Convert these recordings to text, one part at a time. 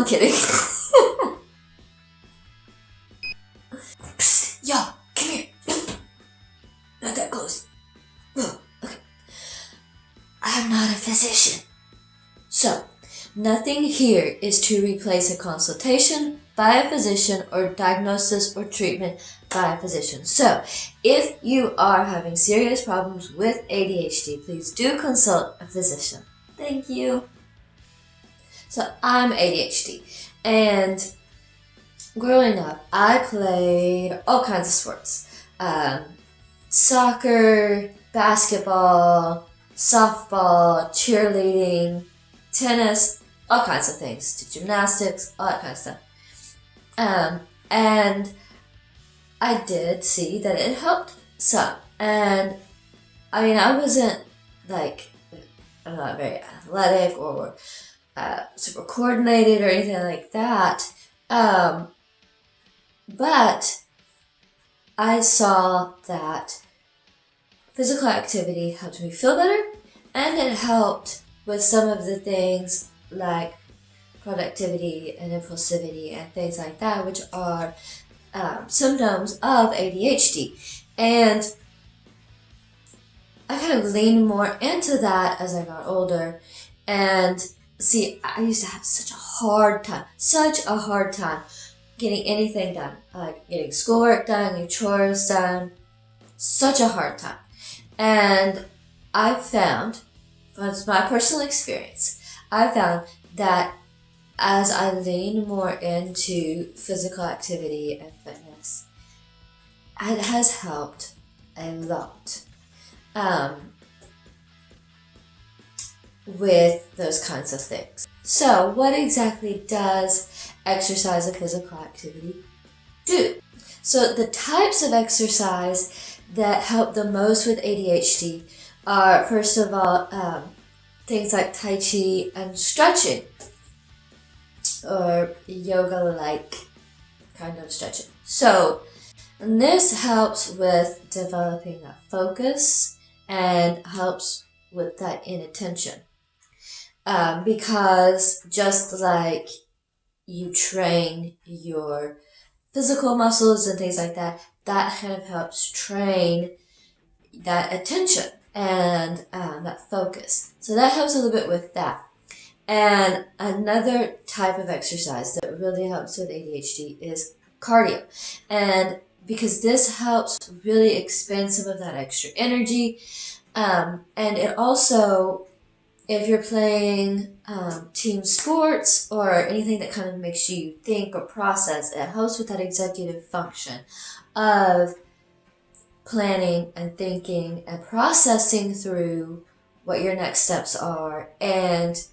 kidding. Psst, yo, come here. Not that close. Oh, okay. I'm not a physician. So, nothing here is to replace a consultation by a physician or diagnosis or treatment by a physician. So, if you are having serious problems with ADHD, please do consult a physician. Thank you. So, I'm ADHD, and growing up, I played all kinds of sports. Soccer, basketball, softball, cheerleading, tennis, all kinds of things, to gymnastics, all that kind of stuff. And I did see that it helped some. And I mean, I wasn't like, I'm not very athletic or super coordinated or anything like that. But I saw that physical activity helped me feel better, and it helped with some of the things like productivity and impulsivity and things like that, which are symptoms of ADHD. And I kind of leaned more into that as I got older. And see, I used to have such a hard time getting anything done, like getting schoolwork done, your chores done, such a hard time. And I found, from my personal experience, I found that as I lean more into physical activity and fitness, it has helped a lot with those kinds of things. So, what exactly does exercise and physical activity do? So, the types of exercise that help the most with ADHD are, first of all, things like Tai Chi and stretching, or yoga-like kind of stretching. So, and this helps with developing that focus and helps with that inattention. Because just like you train your physical muscles and things like that, that kind of helps train that attention and that focus. So that helps a little bit with that. And another type of exercise that really helps with ADHD is cardio. And because this helps really expend some of that extra energy. And it also, if you're playing team sports or anything that kind of makes you think or process, it helps with that executive function of planning and thinking and processing through what your next steps are and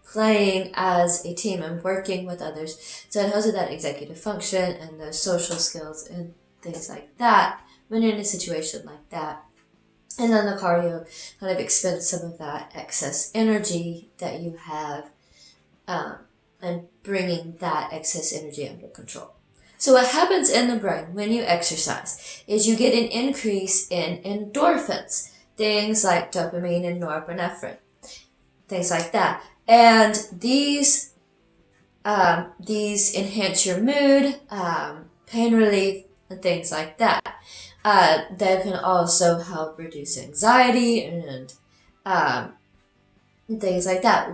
playing as a team and working with others. So it helps with that executive function and those social skills and things like that when you're in a situation like that. And then the cardio kind of expends some of that excess energy that you have and bringing that excess energy under control. So what happens in the brain when you exercise is you get an increase in endorphins, things like dopamine and norepinephrine, things like that. And these enhance your mood, pain relief, and things like that. They can also help reduce anxiety and things like that,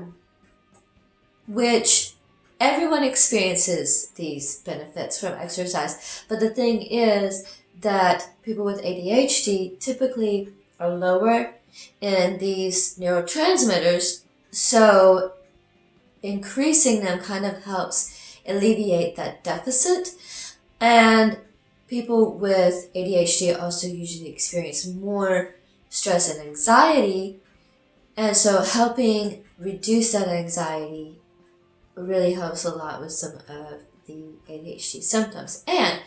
which everyone experiences these benefits from exercise. But the thing is that people with ADHD typically are lower in these neurotransmitters, so increasing them kind of helps alleviate that deficit. And people with ADHD also usually experience more stress and anxiety, and so helping reduce that anxiety really helps a lot with some of the ADHD symptoms. And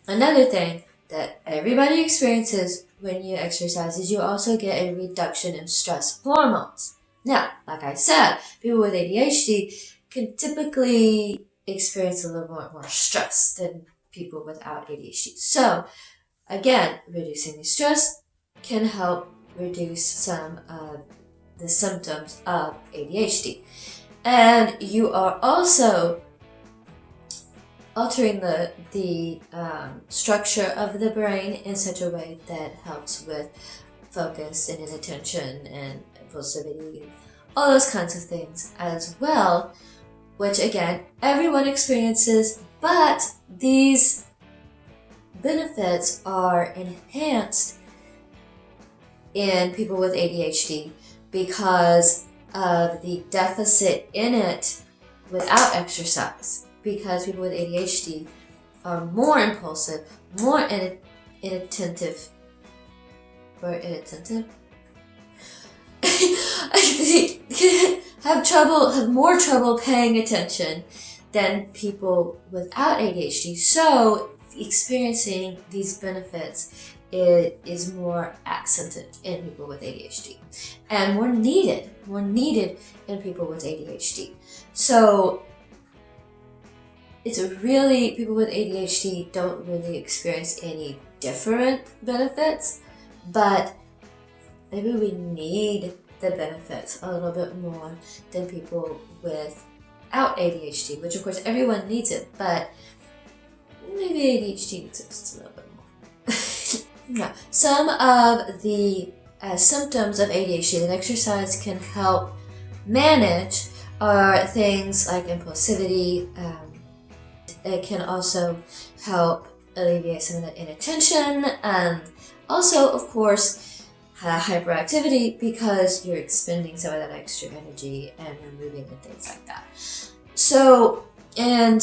another thing that everybody experiences when you exercise is you also get a reduction in stress hormones. Now, like I said, people with ADHD can typically experience a little more stress than people without ADHD. So, again, reducing the stress can help reduce some of the symptoms of ADHD. And you are also altering the structure of the brain in such a way that helps with focus and inattention and impulsivity and all those kinds of things as well, which again, everyone experiences, but these benefits are enhanced in people with ADHD because of the deficit in it without exercise. Because people with ADHD are more impulsive, more inattentive, have more trouble paying attention than people without ADHD. So experiencing these benefits is more accented in people with ADHD and more needed in people with ADHD. So people with ADHD don't really experience any different benefits, but maybe we need the benefits a little bit more than people without ADHD, which of course everyone needs it, but maybe ADHD needs it just a little bit more. Yeah. Some of the symptoms of ADHD that exercise can help manage are things like impulsivity. It can also help alleviate some of that inattention, and also, of course, hyperactivity, because you're expending some of that extra energy and removing and things like that. So, and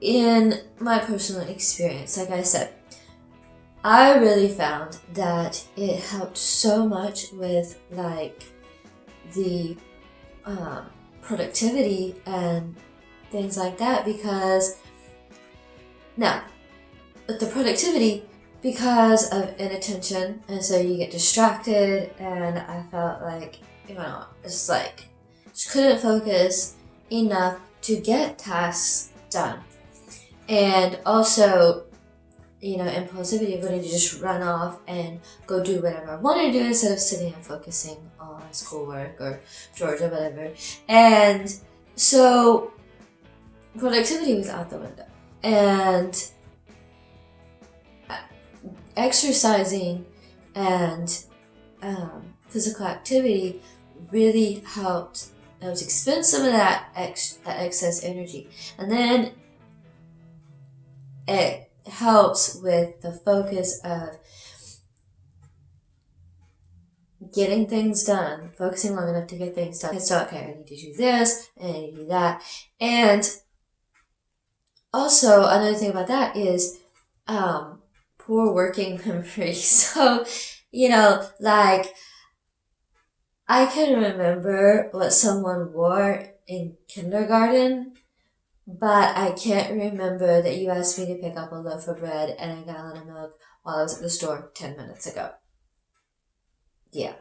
in my personal experience, like I said, I really found that it helped so much with like the productivity and things like that, because now with the productivity, because of inattention, and so you get distracted, and I felt like, it's like just couldn't focus enough to get tasks done. And also, impulsivity, wanting to just run off and go do whatever I want to do instead of sitting and focusing on schoolwork or chores or whatever. And so productivity was out the window. And exercising and physical activity really helped expend some of that excess energy. And then it helps with the focus of getting things done, focusing long enough to get things done. And so, okay, I need to do this, and I need to do that. And also, another thing about that is poor working memory. So, like, I can remember what someone wore in kindergarten, but I can't remember that you asked me to pick up a loaf of bread and a gallon of milk while I was at the store 10 minutes ago. Yeah.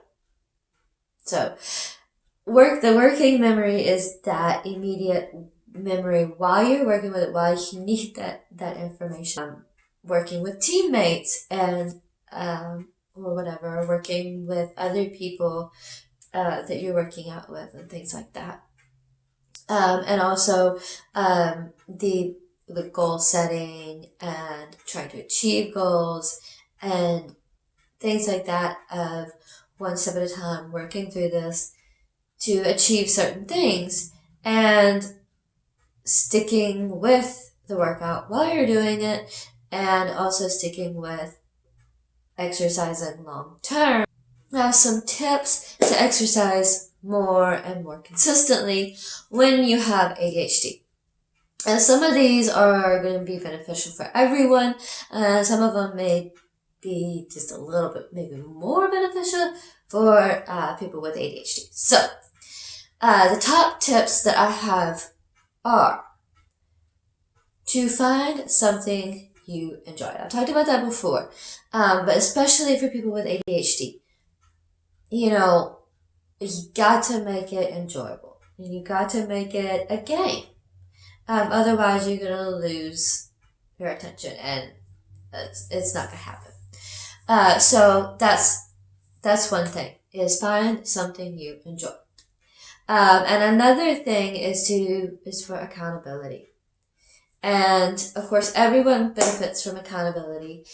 So, the working memory is that immediate memory while you're working with it, while you need that information. Working with teammates and, or whatever, working with other people that you're working out with and things like that. And also the goal setting and trying to achieve goals and things like that, of one step at a time, working through this to achieve certain things and sticking with the workout while you're doing it, and also sticking with exercising long term. Now, some tips to exercise more and more consistently when you have ADHD. And some of these are going to be beneficial for everyone. Some of them may be just a little bit maybe more beneficial for people with ADHD. So, the top tips that I have are to find something you enjoy. I talked about that before, but especially for people with ADHD. You got to make it enjoyable. You got to make it a game. Otherwise, you're going to lose your attention, and it's not going to happen. So that's one thing, is find something you enjoy. And another thing is for accountability. And of course, everyone benefits from accountability.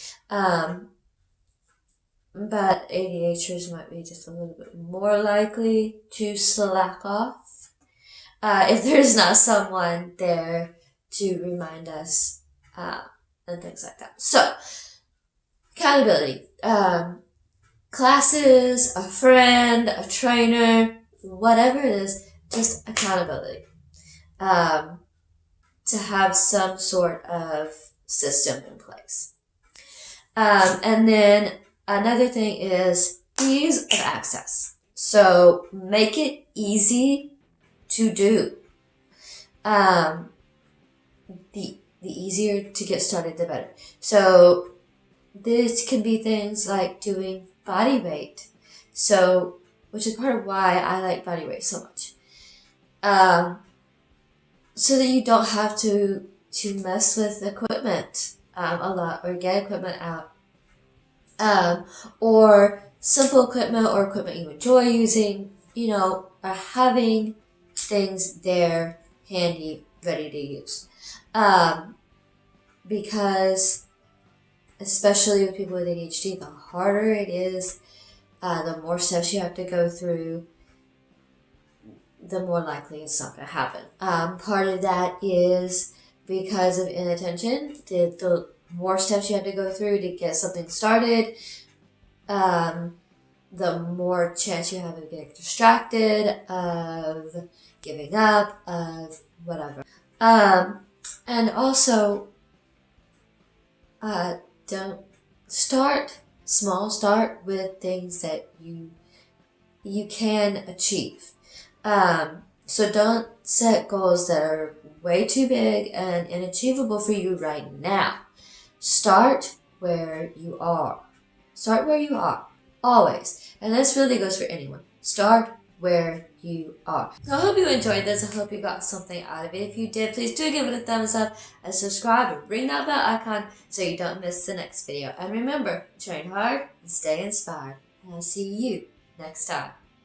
But ADHDers might be just a little bit more likely to slack off if there's not someone there to remind us and things like that. So, accountability. Classes, a friend, a trainer, whatever it is, just accountability. To have some sort of system in place. And then another thing is ease of access. So make it easy to do. The easier to get started, the better. So this can be things like doing body weight. So, which is part of why I like body weight so much. So that you don't have to mess with equipment a lot or get equipment out. Or simple equipment or equipment you enjoy using, or having things there handy, ready to use. Because especially with people with ADHD, the harder it is, the more steps you have to go through, the more likely it's not going to happen. Part of that is because of inattention. The more steps you have to go through to get something started, the more chance you have of getting distracted, of giving up, of whatever. And also, don't start small. Start with things that you can achieve. So don't set goals that are way too big and inachievable for you right now. Start where you are. Start where you are, always. And this really goes for anyone. Start where you are. So I hope you enjoyed this. I hope you got something out of it. If you did, please do give it a thumbs up and subscribe and ring that bell icon so you don't miss the next video. And remember, train hard and stay inspired. And I'll see you next time.